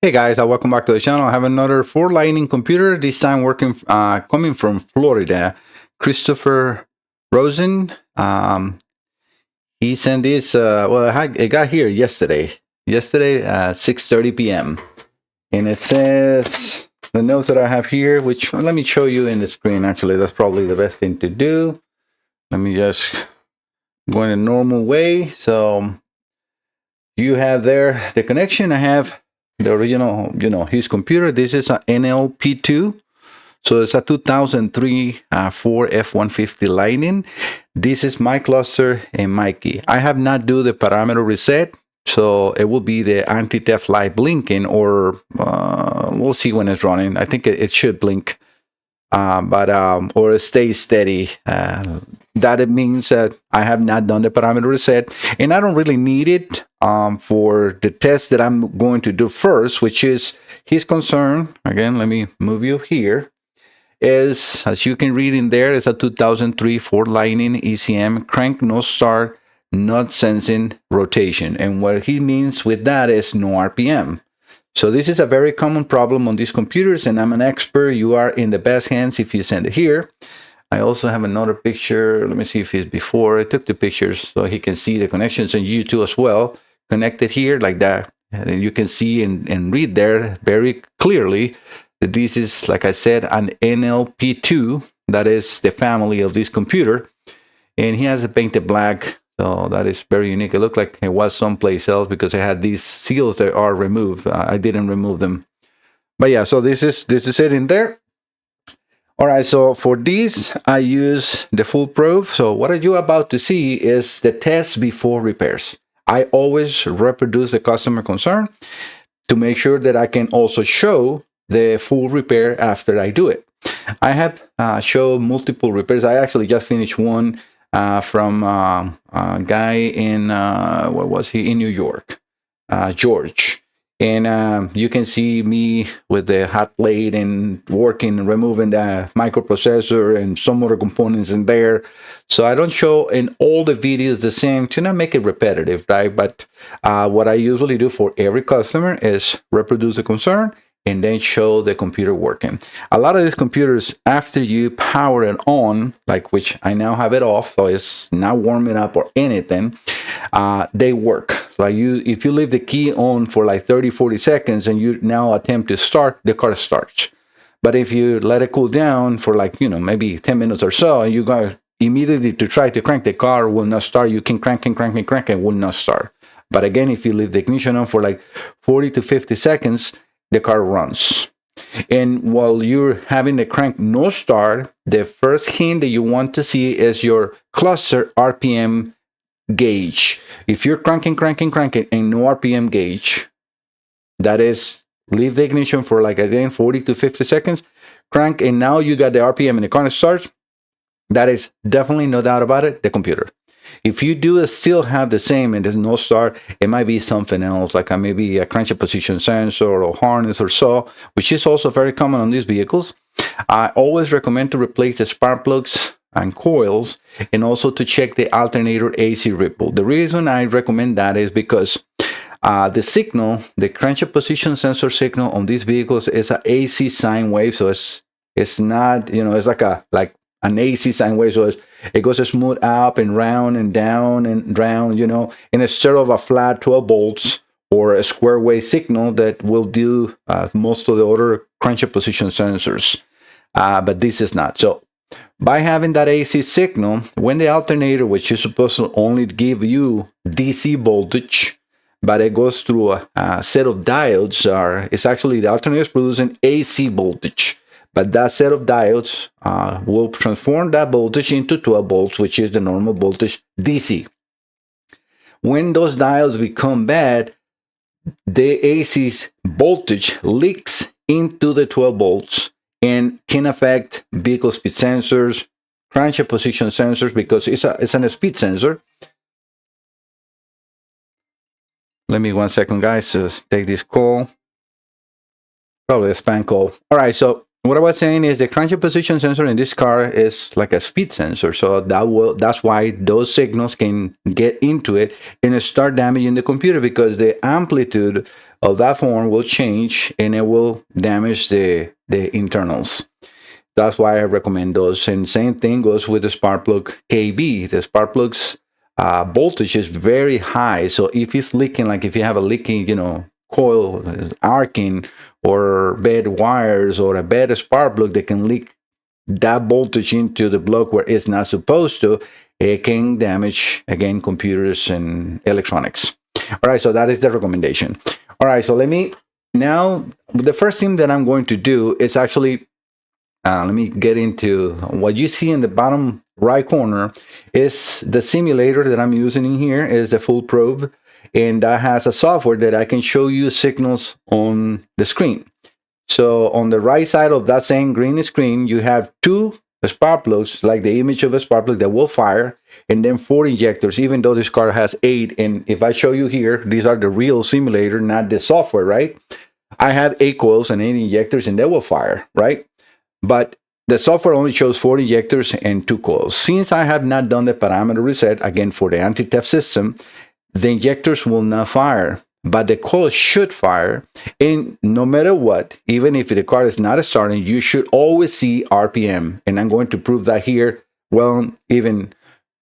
Hey guys, welcome back to the channel. I have another Ford Lightning computer, this time coming from Florida. Christopher Rosen. He sent this, it got here yesterday at 6:30 p.m. And it says, the notes that I have here, which let me show you in the screen. Actually, that's probably the best thing to do. Let me just go in a normal way. So you have there the connection. I have the original, his computer. This is an NLP2. So it's a 2003 Ford F-150 Lightning. This is my cluster and my key. I have not do the parameter reset. So it will be the anti-theft light blinking, or we'll see when it's running. I think it should blink, or stay steady. That it means that I have not done the parameter reset, and I don't really need it for the test that I'm going to do first, which is his concern. Again, let me move you here. Is, as you can read in there, is a 2003 Ford Lightning ECM crank no start, not sensing rotation. And what he means with that is no RPM. So this is a very common problem on these computers, and I'm an expert. You are in the best hands if you send it here. I also have another picture. Let me see if it's before. I took the pictures so he can see the connections, and you too as well. Connected here like that. And you can see and read there very clearly that this is, like I said, an NLP2. That is the family of this computer. And he has it painted black. So that is very unique. It looked like it was someplace else because it had these seals that are removed. I didn't remove them. But yeah, so this is it in there. All right, so for this, I use the full proof. So what you're about to see is the test before repairs. I always reproduce the customer concern to make sure that I can also show the full repair after I do it. I have shown multiple repairs. I actually just finished one from a guy in, where was he? In New York, George. And you can see me with the hot plate and working, removing the microprocessor and some other components in there. So I don't show in all the videos the same to not make it repetitive, right? But what I usually do for every customer is reproduce the concern and then show the computer working. A lot of these computers, after you power it on, like which I now have it off, so it's not warming up or anything, they work. So if you leave the key on for like 30-40 seconds and you now attempt to start, the car starts. But if you let it cool down for like, maybe 10 minutes or so, and you go immediately to try to crank, the car will not start. You can crank and crank and crank, it will not start. But again, if you leave the ignition on for like 40 to 50 seconds, the car runs. And while you're having the crank no start, the first hint that you want to see is your cluster RPM gauge. If you're cranking and no RPM gauge, that is, leave the ignition for like again 40 to 50 seconds, crank, and now you got the RPM and the car starts. That is definitely, no doubt about it, the computer. If you do still have the same and there's no start, it might be something else, like maybe a crankshaft position sensor or harness or so, which is also very common on these vehicles. I always recommend to replace the spark plugs and coils, and also to check the alternator AC ripple. The reason I recommend that is because the signal, the crankshaft position sensor signal on these vehicles is an AC sine wave, so it's not, it's like an AC sine wave, so it goes smooth up and round and down and round, and instead of a flat 12 volts or a square wave signal that will do most of the other crankshaft position sensors. But this is not. So by having that AC signal, when the alternator, which is supposed to only give you DC voltage, but it goes through a set of diodes, it's actually the alternator is producing AC voltage. But that set of diodes will transform that voltage into 12 volts, which is the normal voltage DC. When those diodes become bad, the AC's voltage leaks into the 12 volts and can affect vehicle speed sensors, crankshaft position sensors, because it's a speed sensor. Let me 1 second, guys, to take this call. Probably a spam call. All right, so what I was saying is the crankshaft position sensor in this car is like a speed sensor, so that's why those signals can get into it and start damaging the computer, because the amplitude of that form will change and it will damage the internals. That's why I recommend those. And same thing goes with the spark plug KB. The spark plug's voltage is very high. So if it's leaking, like if you have a leaking, coil arcing or bad wires or a bad spark plug that can leak that voltage into the block where it's not supposed to, it can damage, again, computers and electronics. All right, so that is the recommendation. All right, so now, the first thing that I'm going to do is actually, let me get into what you see in the bottom right corner is the simulator that I'm using in here is the full probe, and that has a software that I can show you signals on the screen. So on the right side of that same green screen, you have two spark plugs, like the image of a spark plug that will fire, and then 4 injectors, even though this car has 8. And if I show you here, these are the real simulator, not the software, right? I have 8 coils and 8 injectors, and they will fire, right? But the software only shows 4 injectors and 2 coils. Since I have not done the parameter reset, again, for the anti-theft system, the injectors will not fire, but the coils should fire. And no matter what, even if the car is not starting, you should always see RPM. And I'm going to prove that here, well, even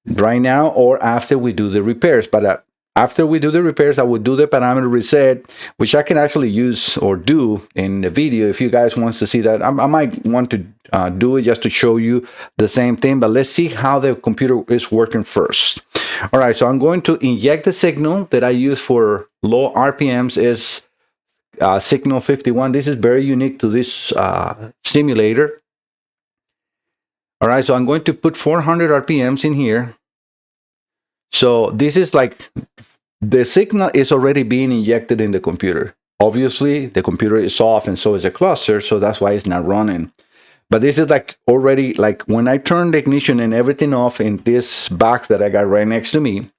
right now or after we do the repairs. But after we do the repairs, I will do the parameter reset, which I can actually use or do in the video. If you guys want to see that, I might want to do it just to show you the same thing. But let's see how the computer is working first. All right, so I'm going to inject the signal that I use for low RPMs is signal 51. This is very unique to this simulator. All right, so I'm going to put 400 RPMs in here. So this is like the signal is already being injected in the computer. Obviously, the computer is off and so is the cluster, so that's why it's not running. But this is like already, like when I turn the ignition and everything off in this box that I got right next to me,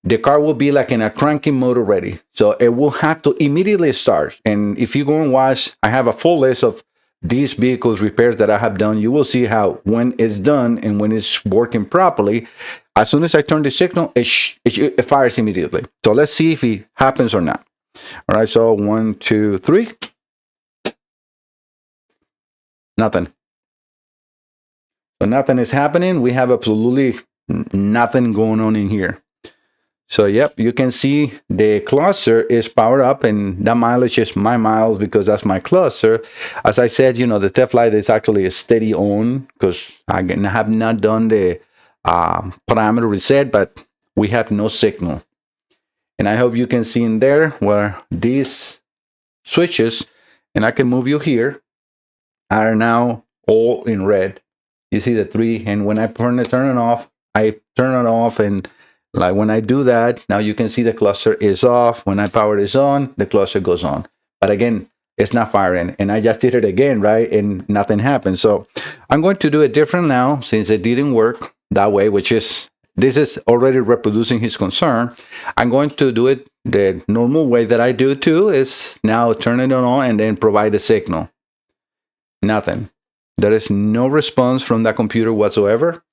the car will be like in a cranking mode already. So it will have to immediately start. And if you go and watch, I have a full list of these vehicles repairs that I have done. You will see how when it's done and when it's working properly, as soon as I turn the signal, it fires immediately. So let's see if it happens or not. All right, so 1, 2, 3. Nothing. So nothing is happening. We have absolutely nothing going on in here. So yep, you can see the cluster is powered up, and that mileage is my miles because that's my cluster. As I said, the theft light is actually a steady on because I have not done the parameter reset, but we have no signal. And I hope you can see in there where these switches, and I can move you here, are now all in red. You see the 3, and when I turn it off, I turn it off, and like when I do that, now you can see the cluster is off. When I power is on, the cluster goes on. But again, it's not firing. And I just did it again, right? And nothing happened. So I'm going to do it different now since it didn't work that way, this is already reproducing his concern. I'm going to do it the normal way that I do too, is now turn it on and then provide a signal. Nothing. There is no response from that computer whatsoever.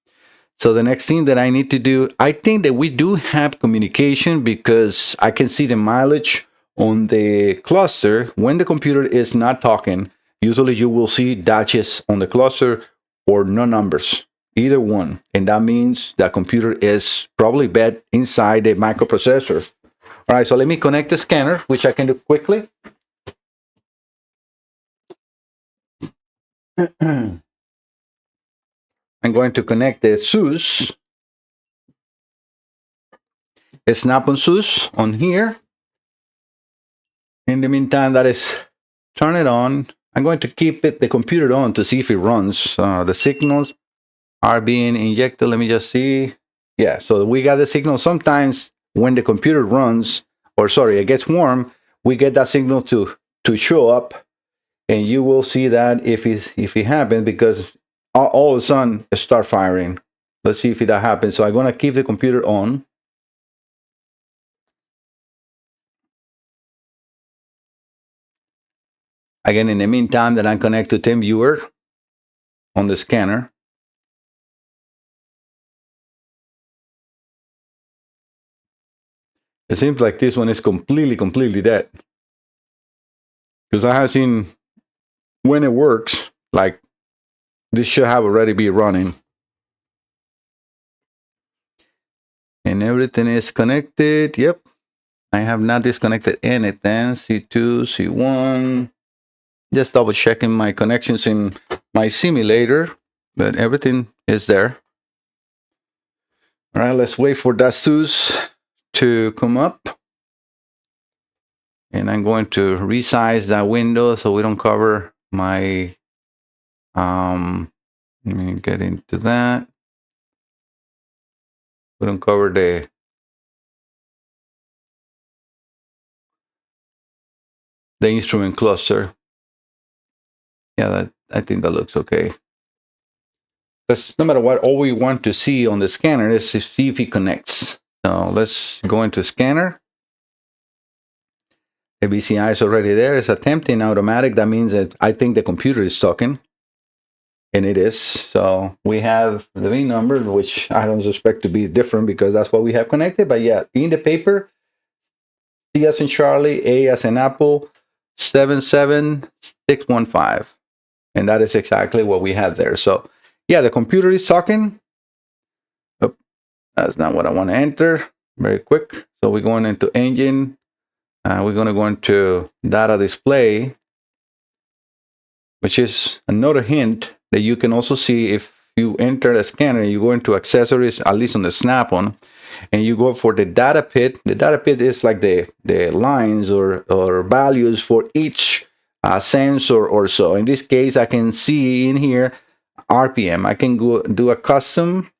So the next thing that I need to do, I think that we do have communication because I can see the mileage on the cluster. When the computer is not talking, usually you will see dashes on the cluster or no numbers, either one. And that means that computer is probably bad inside the microprocessor. All right, so let me connect the scanner, which I can do quickly. I'm going to connect the SUS. A snap-on SUS on here. In the meantime, that is turn it on. I'm going to keep the computer on to see if it runs. The signals are being injected. Let me just see. Yeah, so we got the signal. Sometimes when the computer runs, it gets warm, we get that signal to show up, and you will see that if it happens, because all of a sudden it start firing. Let's see if that happens. So I'm going to keep the computer on. Again, in the meantime that I'm connected to TeamViewer on the scanner. It seems like this one is completely dead. because I have seen when it works, like this should have already be running. And everything is connected. Yep. I have not disconnected anything. C2, C1. Just double checking my connections in my simulator, but everything is there. All right, let's wait for that SUS to come up. And I'm going to resize that window so we don't cover my, let me get into that. We don't cover the instrument cluster. Yeah, I think that looks okay. Because no matter what, all we want to see on the scanner is to see if it connects. So let's go into scanner. The BCI is already there. It's attempting automatic. That means that I think the computer is talking. And it is. So we have the VIN number, which I don't suspect to be different because that's what we have connected. But yeah, in the paper, C as in Charlie, A as in Apple, 77615. And that is exactly what we have there. So yeah, the computer is talking. Oh, that's not what I want to enter. Very quick. So we're going into engine. We're going to go into data display, which is another hint that you can also see if you enter the scanner, you go into accessories, at least on the Snap-on, and you go for the data pit. The data pit is like the lines or values for each sensor or so. In this case, I can see in here RPM. I can go do a custom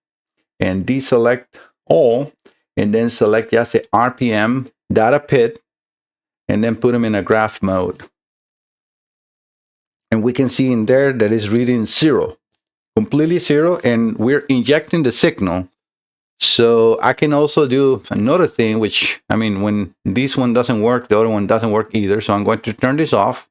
and deselect all, and then select just the RPM data pit, and then put them in a graph mode. And we can see in there that it's reading 0, completely 0, and we're injecting the signal. So I can also do another thing, which, I mean, when this one doesn't work, the other one doesn't work either. So I'm going to turn this off,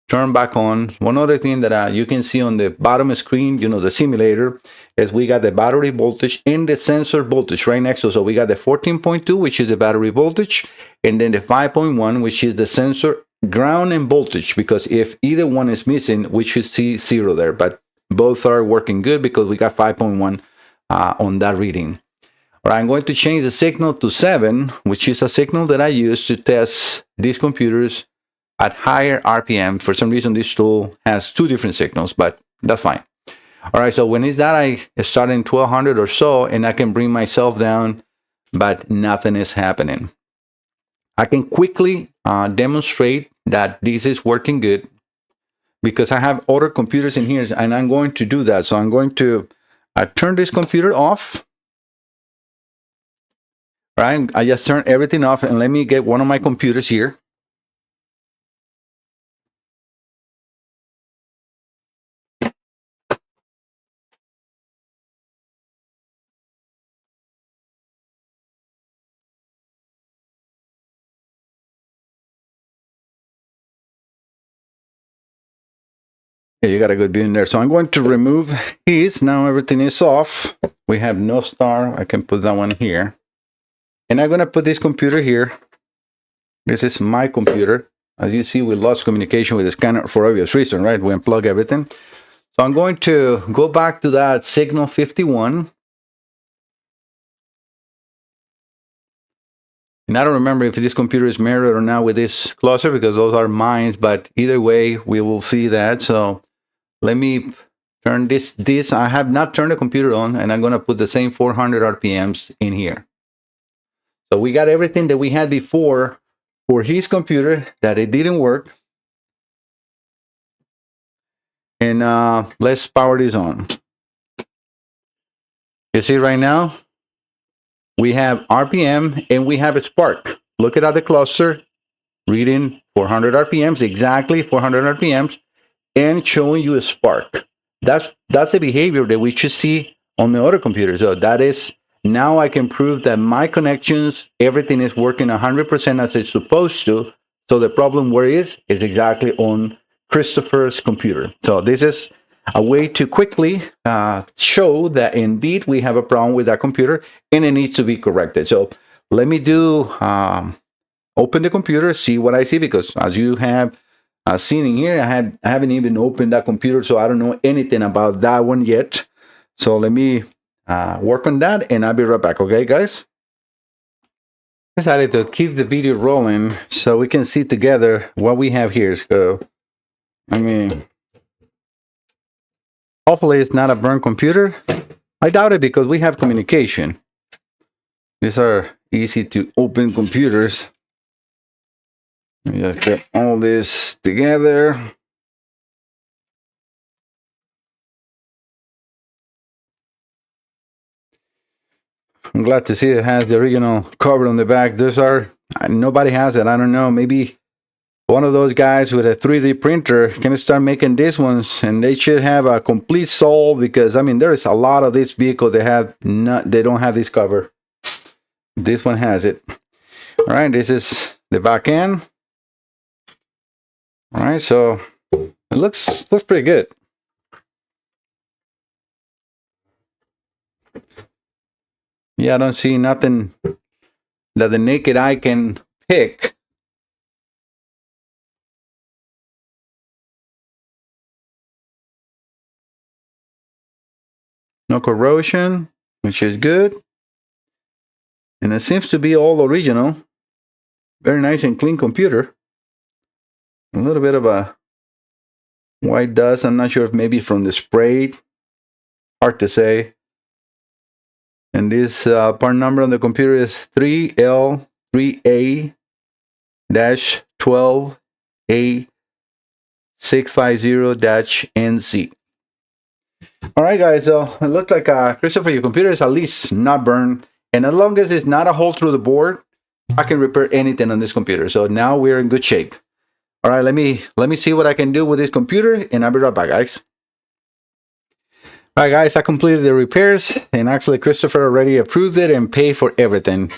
turn back on. One other thing that you can see on the bottom screen, you know, the simulator, is we got the battery voltage and the sensor voltage right next to it. So we got the 14.2, which is the battery voltage, and then the 5.1, which is the sensor ground and voltage, because if either one is missing, we should see 0 there, but both are working good because we got 5.1 on that reading. All right, I'm going to change the signal to 7, which is a signal that I use to test these computers at higher RPM. For some reason, this tool has 2 different signals, but that's fine. All right, so when it's that, I start in 1200 or so, and I can bring myself down, but nothing is happening. I can quickly demonstrate that this is working good because I have other computers in here, and I'm going to do that. So I'm going to turn this computer off. All right, I just turned everything off, and let me get one of my computers here. Yeah, you got a good view in there. So I'm going to remove his. Now everything is off. We have no star. I can put that one here. And I'm going to put this computer here. This is my computer. As you see, we lost communication with the scanner for obvious reason, right? We unplug everything. So I'm going to go back to that signal 51. And I don't remember if this computer is mirrored or not with this cluster because those are mine, but either way, we will see that. So let me turn this. I have not turned the computer on, and I'm going to put the same 400 RPMs in here. So we got everything that we had before for his computer that it didn't work. And let's power this on. You see right now, we have RPM and we have a spark. Look at the cluster, reading 400 RPMs, exactly 400 RPMs, and showing you a spark. That's the behavior that we should see on the other computer. So that is, now I can prove that my connections, everything is working 100% as it's supposed to. So the problem where it is exactly on Christopher's computer. So this is a way to quickly show that indeed we have a problem with that computer and it needs to be corrected. So let me do, open the computer, see what I see, because as you have seen in here. I haven't even opened that computer, so I don't know anything about that one yet. So let me work on that, and I'll be right back. Okay, guys? Decided to keep the video rolling so we can see together what we have here. So, I mean, hopefully it's not a burnt computer. I doubt it because we have communication. These are easy to open computers. Let me just get all this together. I'm glad to see it has the original cover on the back. Those are, nobody has it. I don't know, maybe one of those guys with a 3D printer can start making these ones, and they should have a complete solve, because I mean there's a lot of this vehicle they don't have this cover. This one has it. All right, this is the back end. All right, so it looks pretty good. Yeah, I don't see nothing that the naked eye can pick. No corrosion, which is good. And it seems to be all original. Very nice and clean computer. A little bit of a white dust. I'm not sure if maybe from the spray. Hard to say. And this part number on the computer is 3L3A-12A650-NC. All right, guys, so it looks like Christopher, your computer is at least not burned, and as long as it's not a hole through the board, I can repair anything on this computer. So now we're in good shape. All right, let me see what I can do with this computer, and I'll be right back, guys. All right, guys, I completed the repairs, and actually Christopher already approved it and paid for everything.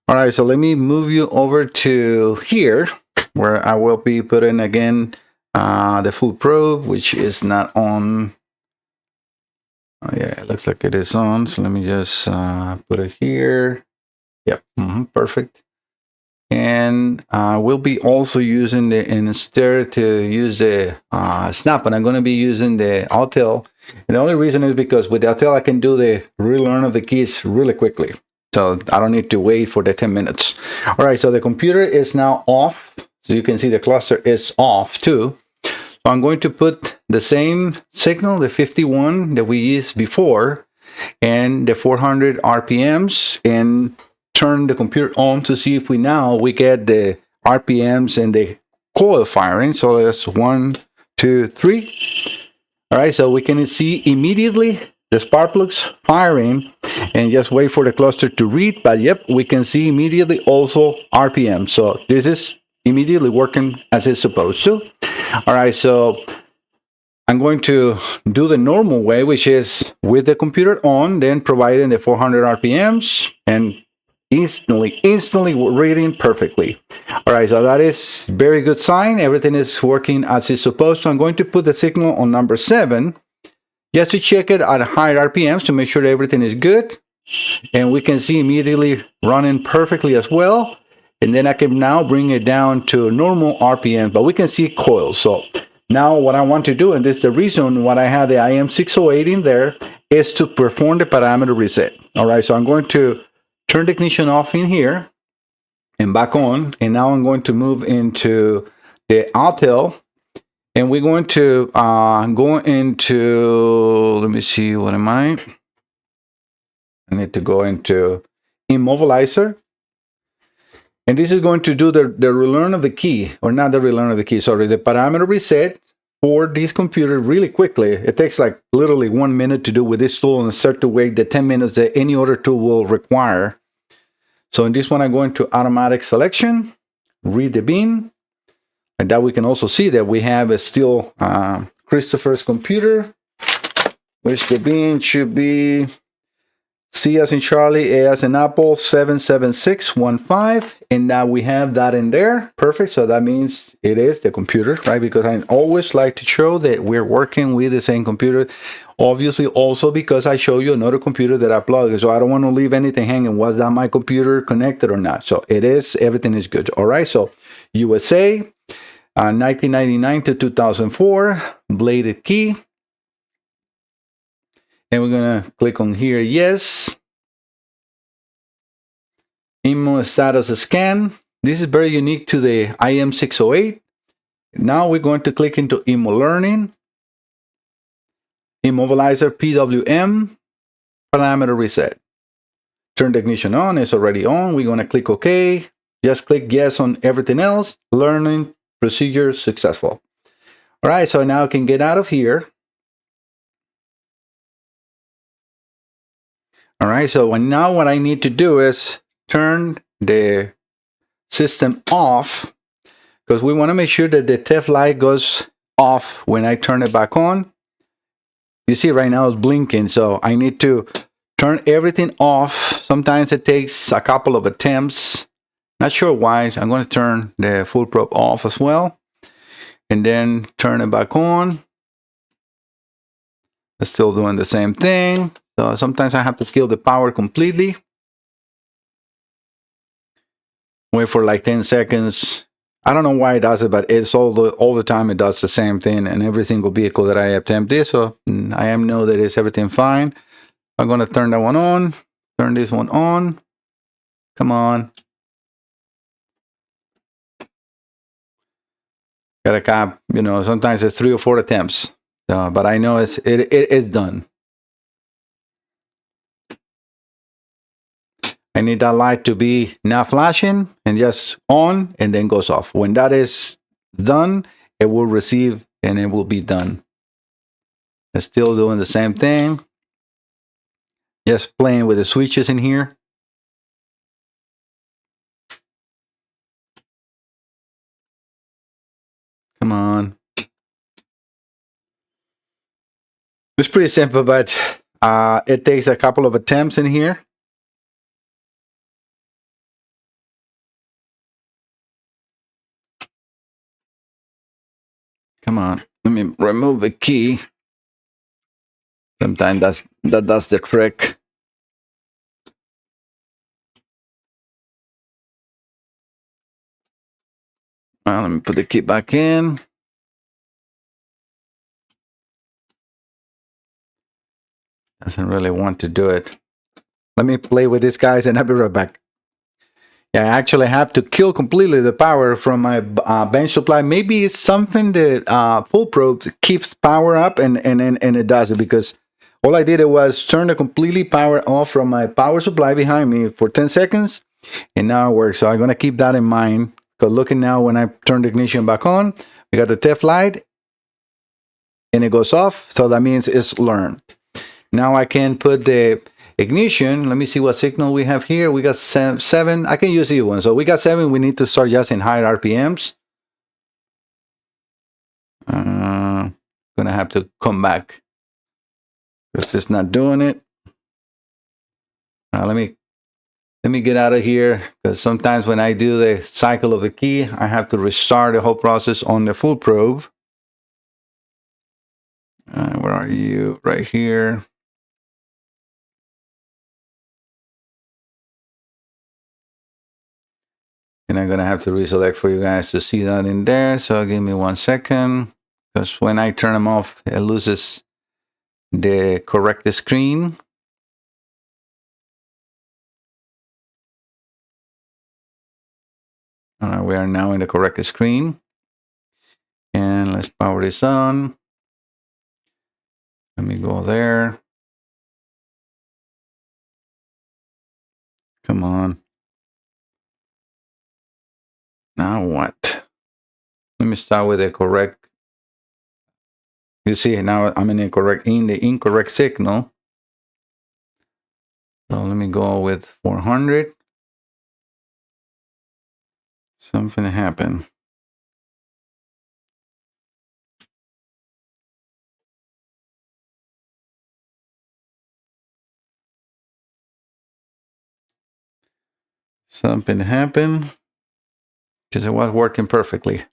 All right, so let me move you over to here, where I will be putting again the full probe, which is not on. Oh yeah, it looks like it is on. So let me just put it here. Yep, perfect. And we'll be also using the, instead to use the snap, and I'm going to be using the Autel. And the only reason is because with the Autel I can do the relearn of the keys really quickly. So I don't need to wait for the 10 minutes. All right, so the computer is now off. So you can see the cluster is off too. So I'm going to put the same signal, the 51 that we used before, and the 400 RPMs, and turn the computer on to see if we get the RPMs and the coil firing. So that's 1, 2, 3. All right, so we can see immediately the spark plugs firing, and just wait for the cluster to read. But yep, we can see immediately also RPM. So this is immediately working as it's supposed to. All right, so I'm going to do the normal way, which is with the computer on, then providing the 400 RPMs, and instantly reading perfectly. All right, so that is very good sign. Everything is working as it's supposed to. I'm going to put the signal on number 7 just to check it at high RPMs to make sure that everything is good. And we can see immediately running perfectly as well. And then I can now bring it down to normal RPM, but we can see coils. So now what I want to do, and this is the reason why I have the IM608 in there, is to perform the parameter reset. All right, so I'm going to turn the ignition off in here and back on. And now I'm going to move into the Autel, and we're going to go into, let me see, what am I? I need to go into Immobilizer. And this is going to do the relearn of the key, or not the relearn of the key, sorry, the parameter reset for this computer really quickly. It takes like literally 1 minute to do with this tool, and start to wait the 10 minutes that any other tool will require. So in this one, I'm going to automatic selection, read the bin, and that we can also see that we have a still Christopher's computer, which the bin should be C as in Charlie, A as in Apple, 77615, and now we have that in there. Perfect. So that means it is the computer, right? Because I always like to show that we're working with the same computer. Obviously, also because I show you another computer that I plugged, so I don't want to leave anything hanging. Was that my computer connected or not? So it is. Everything is good. All right. So USA, 1999 to 2004, bladed key. And we're going to click on here, yes. IMO status scan. This is very unique to the IM608. Now we're going to click into IMO learning. Immobilizer PWM, parameter reset. Turn the ignition on, it's already on. We're going to click OK. Just click yes on everything else. Learning procedure successful. All right, so now I can get out of here. All right, so now what I need to do is turn the system off, because we want to make sure that the TEF light goes off when I turn it back on. You see right now it's blinking, so I need to turn everything off. Sometimes it takes a couple of attempts. Not sure why. So I'm going to turn the full probe off as well, and then turn it back on. It's still doing the same thing. So sometimes I have to kill the power completely. Wait for like 10 seconds. I don't know why it does it, but it's all the time it does the same thing, and every single vehicle that I attempt this. So I know that it's everything fine. I'm going to turn that one on. Turn this one on. Come on. Got a cap. You know, sometimes it's 3 or 4 attempts. But I know it's done. I need that light to be not flashing and just on and then goes off. When that is done, it will receive and it will be done. It's still doing the same thing. Just playing with the switches in here. Come on. It's pretty simple, but it takes a couple of attempts in here. Come on, let me remove the key. Sometimes that does the trick. Well, let me put the key back in. Doesn't really want to do it. Let me play with these guys and I'll be right back. Yeah, I actually have to kill completely the power from my bench supply. Maybe it's something that full probe keeps power up and it does it, because all I did was turn the completely power off from my power supply behind me for 10 seconds, and now it works. So I'm going to keep that in mind, because looking now when I turn the ignition back on, we got the TEF light and it goes off. So that means it's learned. Now I can put the ignition. Let me see what signal we have here. We got 7. I can use either one. So we got 7. We need to start just in higher RPMs. Gonna have to come back because it's not doing it. Let me get out of here, because sometimes when I do the cycle of the key, I have to restart the whole process on the full probe. Where are you? Right here. And I'm going to have to reselect for you guys to see that in there. So give me 1 second, because when I turn them off, it loses the correct screen. All right, we are now in the correct screen. And let's power this on. Let me go there. Come on. Now what? Let me start with the correct. You see, now I'm in the incorrect signal. So let me go with 400. Something happened. Something happened, because it was working perfectly.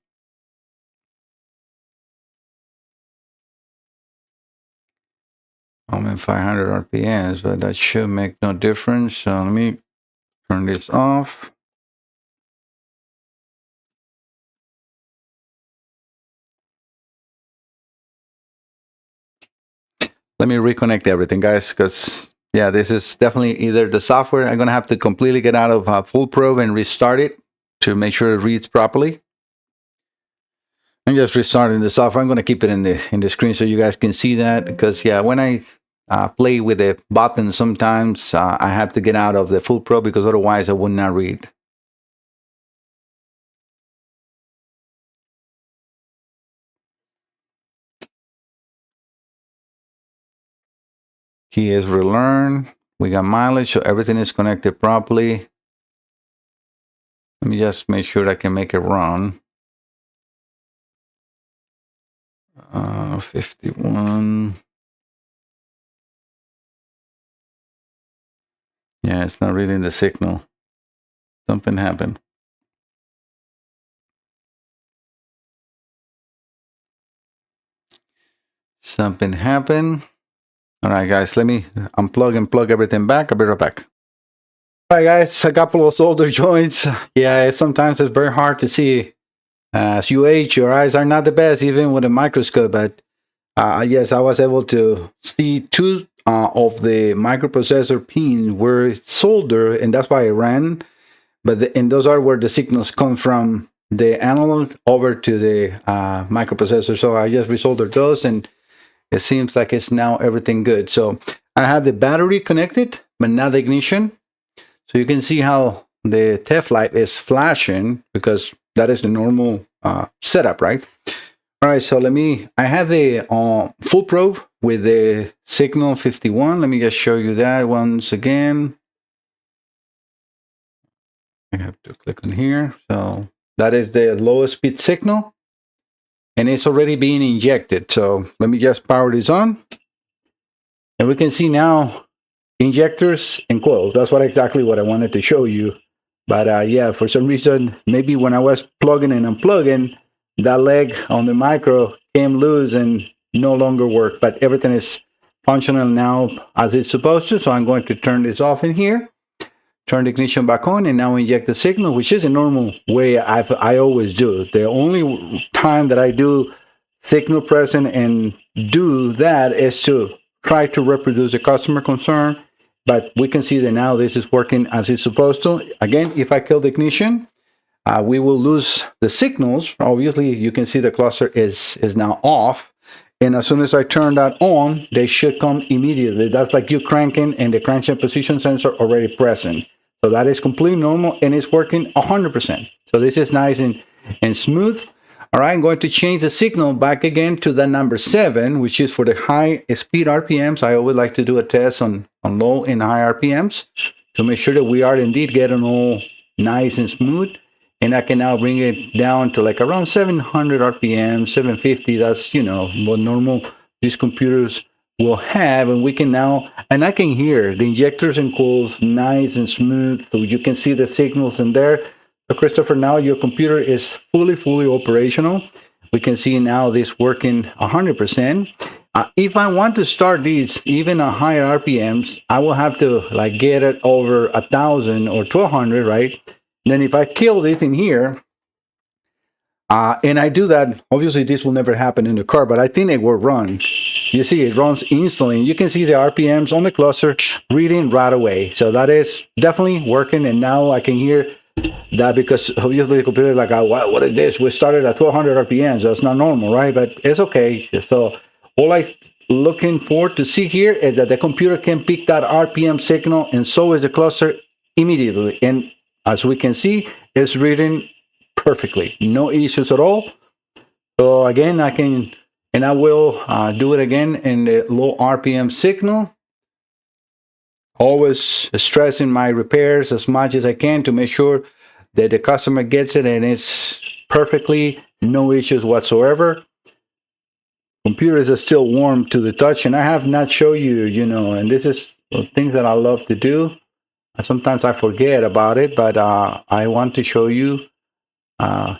I'm in 500 RPMs, but that should make no difference. So let me turn this off. Let me reconnect everything, guys, because yeah, this is definitely either the software. I'm gonna have to completely get out of full probe and restart it to make sure it reads properly. I'm just restarting the software. I'm gonna keep it in the screen so you guys can see that, because yeah, when I play with the button, sometimes I have to get out of the full probe because otherwise I would not read. Key is relearn. We got mileage, so everything is connected properly. Let me just make sure I can make it run. 51. Yeah, it's not reading the signal. Something happened. Something happened. All right, guys, let me unplug and plug everything back. I'll be right back. All right, guys, a couple of solder joints. Yeah, sometimes it's very hard to see. As you age, your eyes are not the best, even with a microscope. But yes, I was able to see two of the microprocessor pins were soldered, and that's why I ran. And those are where the signals come from, the analog over to the microprocessor. So I just resoldered those, and it seems like it's now everything good. So I have the battery connected, but not the ignition. So you can see how the TEF light is flashing because that is the normal setup, right? All right, so I have the full probe with the signal 51. Let me just show you that once again. I have to click on here. So that is the lowest speed signal, and it's already being injected. So let me just power this on, and we can see now injectors and coils. That's exactly what I wanted to show you. But yeah, for some reason, maybe when I was plugging and unplugging, that leg on the micro came loose and no longer worked. But everything is functional now as it's supposed to. So I'm going to turn this off in here, turn the ignition back on, and now inject the signal, which is a normal way I always do. The only time that I do signal present and do that is to try to reproduce the customer concern. But we can see that now this is working as it's supposed to. Again, if I kill the ignition, we will lose the signals. Obviously, you can see the cluster is now off. And as soon as I turn that on, they should come immediately. That's like you cranking and the crankshaft position sensor already present. So that is completely normal and it's working 100%. So this is nice and smooth. All right, I'm going to change the signal back again to the number 7, which is for the high speed RPMs. I always like to do a test on low and high RPMs to make sure that we are indeed getting all nice and smooth. And I can now bring it down to like around 700 RPM, 750. That's, what normal these computers will have. And we can now, and I can hear the injectors and coils nice and smooth. So you can see the signals in there. So Christopher, now your computer is fully operational. We can see now this working 100%. If I want to start these even at higher RPMs, I will have to get it over 1,000 or 1,200, right? Then if I kill this in here, and I do that, obviously this will never happen in the car, but I think it will run. You see, it runs instantly. You can see the RPMs on the cluster reading right away. So that is definitely working, and now I can hear that because obviously the computer is like, what is this? We started at 1,200 RPMs. That's not normal, right? But it's okay. So all I'm looking for to see here is that the computer can pick that RPM signal, and so is the cluster immediately. And as we can see, it's reading perfectly. No issues at all. So again, I will do it again in the low RPM signal. Always stressing my repairs as much as I can to make sure that the customer gets it and it's perfectly, no issues whatsoever. Computers are still warm to the touch, and I have not shown you, and this is things that I love to do. Sometimes I forget about it, but I want to show you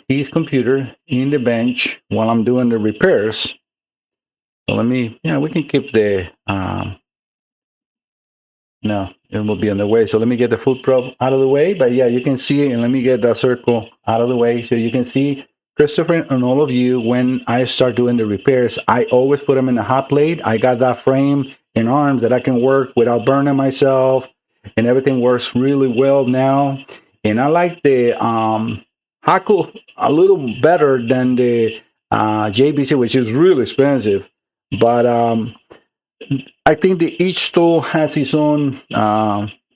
his computer in the bench while I'm doing the repairs. So we can keep the, no, it will be on the way. So let me get the full probe out of the way. But yeah, you can see it, and let me get that circle out of the way so you can see Christopher and all of you, when I start doing the repairs, I always put them in a hot plate. I got that frame and arm that I can work without burning myself, and everything works really well now. And I like the Haku a little better than the JBC, which is really expensive. But I think that each tool has its own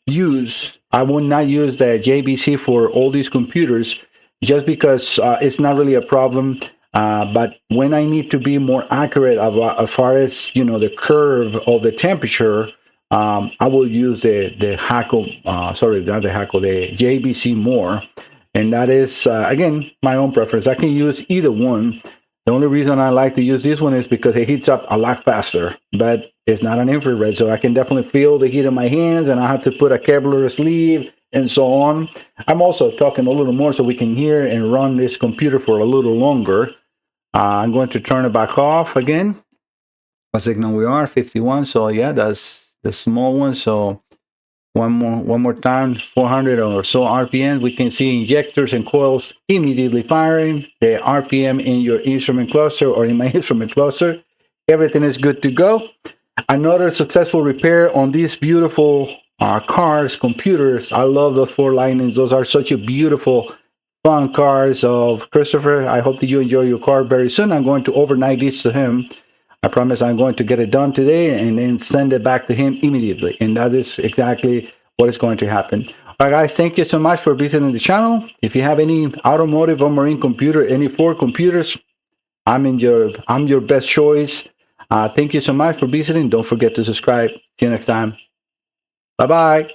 use. I would not use the JBC for all these computers just because it's not really a problem. But when I need to be more accurate about, as far as the curve of the temperature, I will use the Haku. Sorry, not the Haku, the JBC more, and that is again my own preference. I can use either one. The only reason I like to use this one is because it heats up a lot faster, but it's not an infrared, so I can definitely feel the heat in my hands, and I have to put a Kevlar sleeve and so on. I'm also talking a little more so we can hear and run this computer for a little longer. I'm going to turn it back off again. What signal we are? 51. So yeah, that's the small one. So one more time, 400 or so RPM. We can see injectors and coils immediately firing. The RPM in your instrument cluster or in my instrument cluster. Everything is good to go. Another successful repair on these beautiful cars, computers. I love those Ford Lightnings. Those are such a beautiful, fun cars of Christopher. I hope that you enjoy your car very soon. I'm going to overnight these to him. I promise I'm going to get it done today and then send it back to him immediately. And that is exactly what is going to happen. All right, guys, thank you so much for visiting the channel. If you have any automotive or marine computer, any Ford computers, I'm your best choice. Thank you so much for visiting. Don't forget to subscribe. See you next time. Bye-bye.